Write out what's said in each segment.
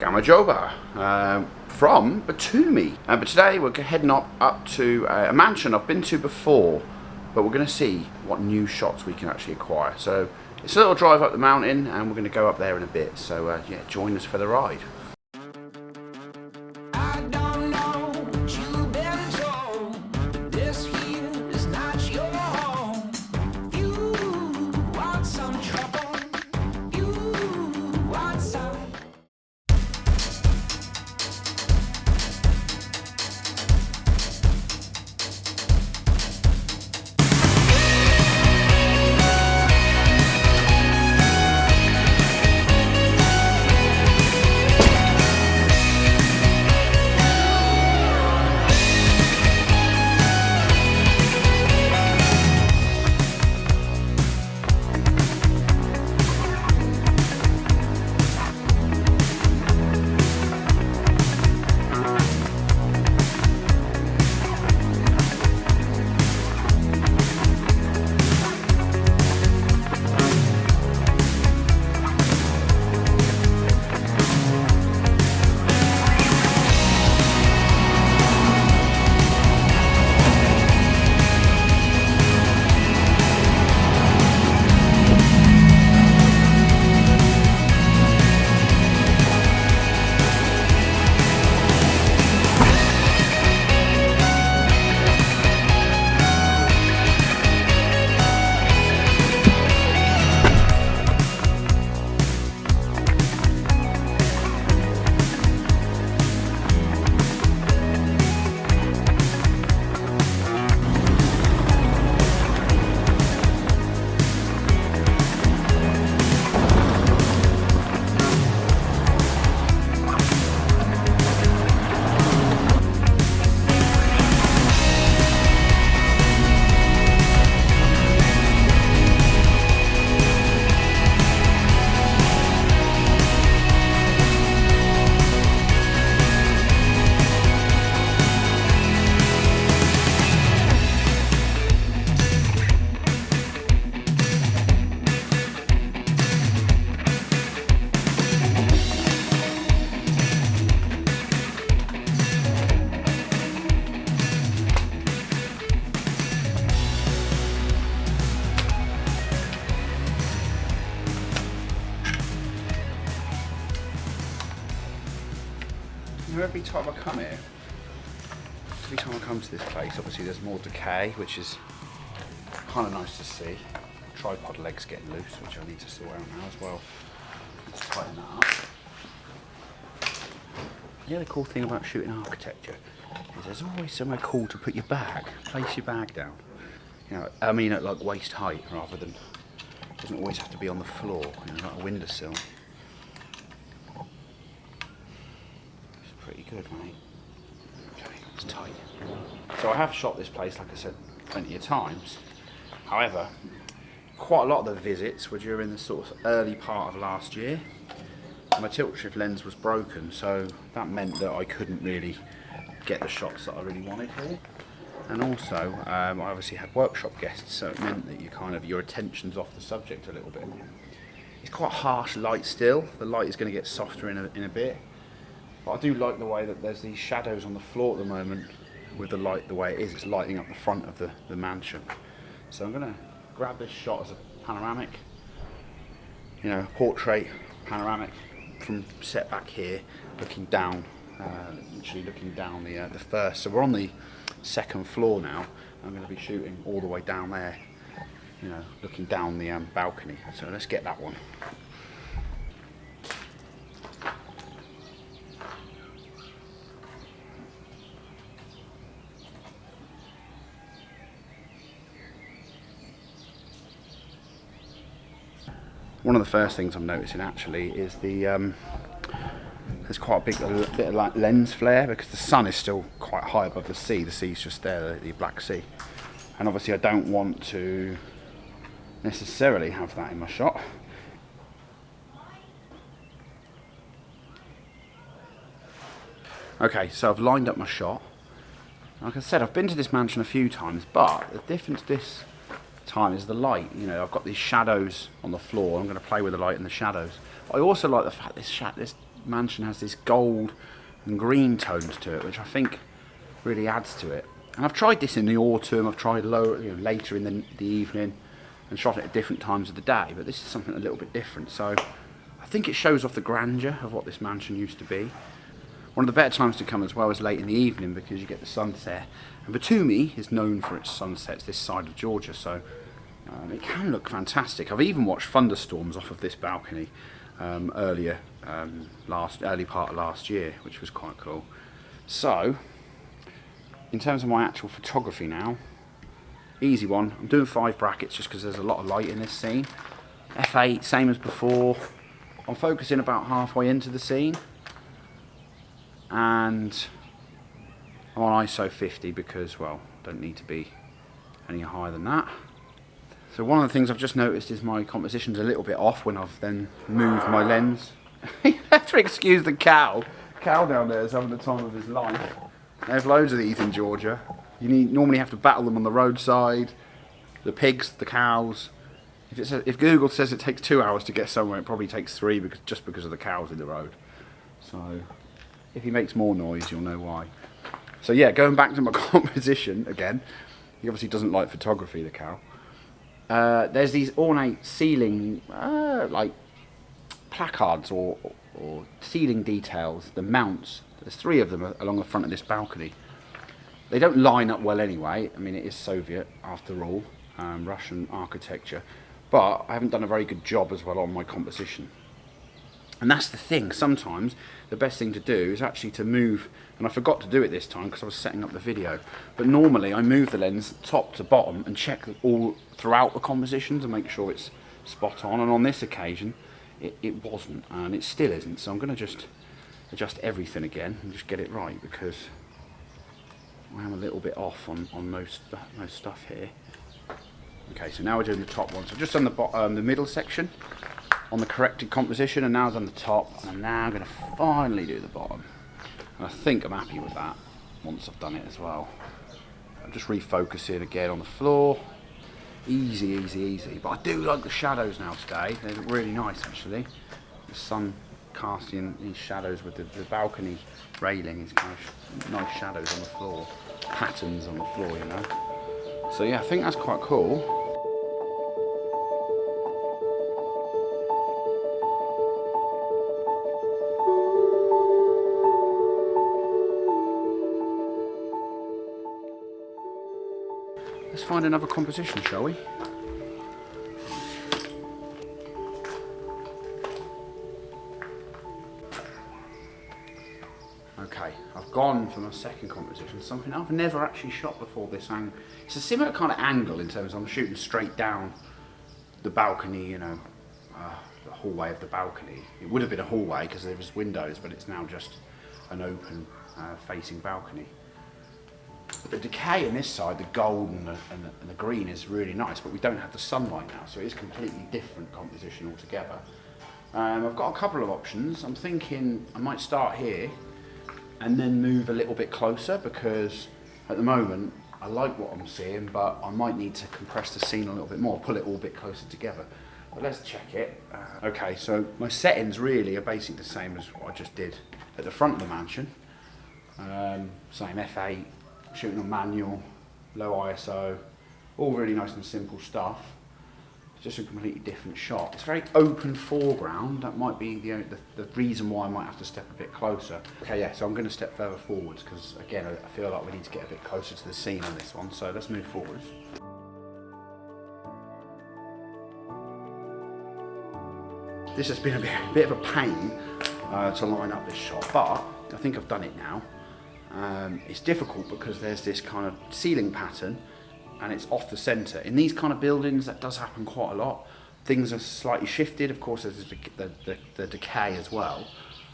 Gamajoba from Batumi. But today we're heading up to a mansion I've been to before, but we're going to see what new shots we can actually acquire. So it's a little drive up the mountain and we're going to go up there in a bit. So yeah, join us for the ride. Every time I come here, every time I come to this place, obviously there's more decay, which is kind of nice to see. Tripod leg's getting loose, which I need to sort out now as well. Let's tighten that up. The other cool thing about shooting architecture is there's always somewhere cool to put your bag. Place your bag down. You know, I mean at like waist height rather than, it doesn't always have to be on the floor, you know, like a windowsill. Pretty good, mate. Okay, it's tight. So I have shot this place, like I said, plenty of times. However, quite a lot of the visits were during the sort of early part of last year. My tilt shift lens was broken, so that meant that I couldn't really get the shots that I really wanted here. And also, I obviously had workshop guests, so it meant that your attention's off the subject a little bit. It's quite harsh light still. The light is going to get softer in a bit. But I do like the way that there's these shadows on the floor at the moment with the light the way it is. It's lighting up the front of the mansion. So I'm going to grab this shot as a panoramic, you know, portrait panoramic from set back here, looking down, literally looking down the first. So we're on the second floor now. I'm going to be shooting all the way down there, you know, looking down the balcony. So let's get that one. One of the first things I'm noticing actually is there's quite a bit of lens flare because the sun is still quite high above the sea. The sea's just there, the Black Sea. And obviously I don't want to necessarily have that in my shot. Okay, so I've lined up my shot. Like I said, I've been to this mansion a few times, but the difference this time is the light. You know, I've got these shadows on the floor. I'm going to play with the light and the shadows. I also like the fact this mansion has this gold and green tones to it, which I think really adds to it. And I've tried this in the autumn, I've tried later in the evening, and shot it at different times of the day, but this is something a little bit different. So I think it shows off the grandeur of what this mansion used to be. One of the better times to come as well is late in the evening, because you get the sunset. And Batumi is known for its sunsets this side of Georgia, so it can look fantastic. I've even watched thunderstorms off of this balcony early part of last year, which was quite cool. So, in terms of my actual photography now, easy one. I'm doing 5 brackets just because there's a lot of light in this scene. F8, same as before. I'm focusing about halfway into the scene, and I'm on ISO 50 because, well, don't need to be any higher than that. So one of the things I've just noticed is my composition's a little bit off when I've then moved my lens. You have to excuse the cow. The cow down there is having the time of his life. There's loads of these in Georgia. You normally have to battle them on the roadside. The pigs, the cows. If Google says it takes 2 hours to get somewhere, it probably takes 3 because of the cows in the road. So if he makes more noise, you'll know why. So yeah, going back to my composition again. He obviously doesn't like photography, the cow. There's these ornate ceiling, like placards or ceiling details, the mounts. There's 3 of them along the front of this balcony. They don't line up well anyway. I mean, it is Soviet after all, Russian architecture, but I haven't done a very good job as well on my composition. And that's the thing, sometimes the best thing to do is actually to move, and I forgot to do it this time because I was setting up the video, but normally I move the lens top to bottom and check all throughout the composition to make sure it's spot on, and on this occasion it wasn't, and it still isn't, so I'm going to just adjust everything again and just get it right, because I am a little bit off on most stuff here. Okay, so now we're doing the top one. So just on the middle section on the corrected composition, and now I've done the top, and I'm now going to finally do the bottom. And I think I'm happy with that once I've done it as well. I'm just refocusing again on the floor. Easy, easy, easy. But I do like the shadows now today. They look really nice actually. The sun casting these shadows with the balcony railing is kind of nice shadows on the floor. Patterns on the floor, you know. So yeah, I think that's quite cool. Let's find another composition, shall we? Okay, I've gone for my second composition, something I've never actually shot before this angle. It's a similar kind of angle in terms of I'm shooting straight down the balcony, you know, the hallway of the balcony. It would have been a hallway because there was windows, but it's now just an open facing balcony. But the decay on this side, the gold and the green is really nice, but we don't have the sunlight now, so it is completely different composition altogether. I've got a couple of options. I'm thinking I might start here and then move a little bit closer, because at the moment I like what I'm seeing, but I might need to compress the scene a little bit more, pull it all a bit closer together. But let's check it. Okay, so my settings really are basically the same as what I just did at the front of the mansion. Same F8. Shooting on manual, low ISO, all really nice and simple stuff. It's just a completely different shot. It's a very open foreground. That might be the reason why I might have to step a bit closer. Okay, yeah, so I'm going to step further forwards because, again, I feel like we need to get a bit closer to the scene on this one. So let's move forwards. This has been a bit of a pain to line up this shot, but I think I've done it now. It's difficult because there's this kind of ceiling pattern and it's off the centre. In these kind of buildings that does happen quite a lot. Things are slightly shifted, of course there's the decay as well.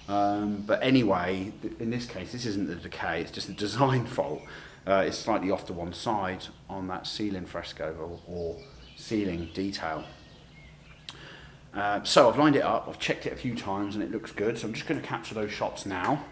But anyway, in this case this isn't the decay, it's just a design fault. It's slightly off to one side on that ceiling fresco or ceiling detail. So I've lined it up, I've checked it a few times and it looks good, so I'm just going to capture those shots now.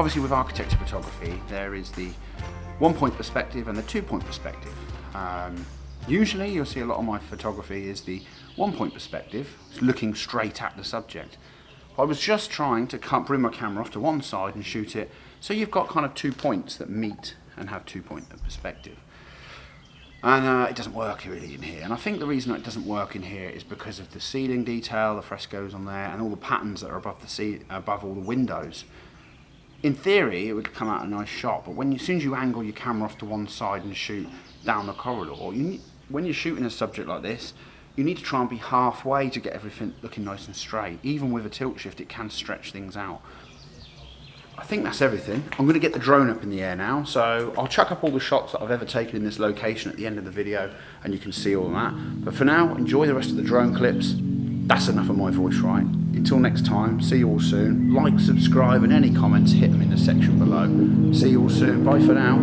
Obviously with architecture photography, there is the 1-point perspective and the 2-point perspective. Usually you'll see a lot of my photography is the 1-point perspective, it's looking straight at the subject. I was just trying to bring my camera off to one side and shoot it, so you've got kind of 2 points that meet and have 2-point perspective. And it doesn't work really in here. And I think the reason it doesn't work in here is because of the ceiling detail, the frescoes on there, and all the patterns that are above all the windows. In theory, it would come out a nice shot, but as soon as you angle your camera off to one side and shoot down the corridor, when you're shooting a subject like this, you need to try and be halfway to get everything looking nice and straight. Even with a tilt shift, it can stretch things out. I think that's everything. I'm going to get the drone up in the air now, so I'll chuck up all the shots that I've ever taken in this location at the end of the video, and you can see all that. But for now, enjoy the rest of the drone clips. That's enough of my voice, right? Until next time, see you all soon. Like, subscribe, and any comments, hit them in the section below. See you all soon. Bye for now.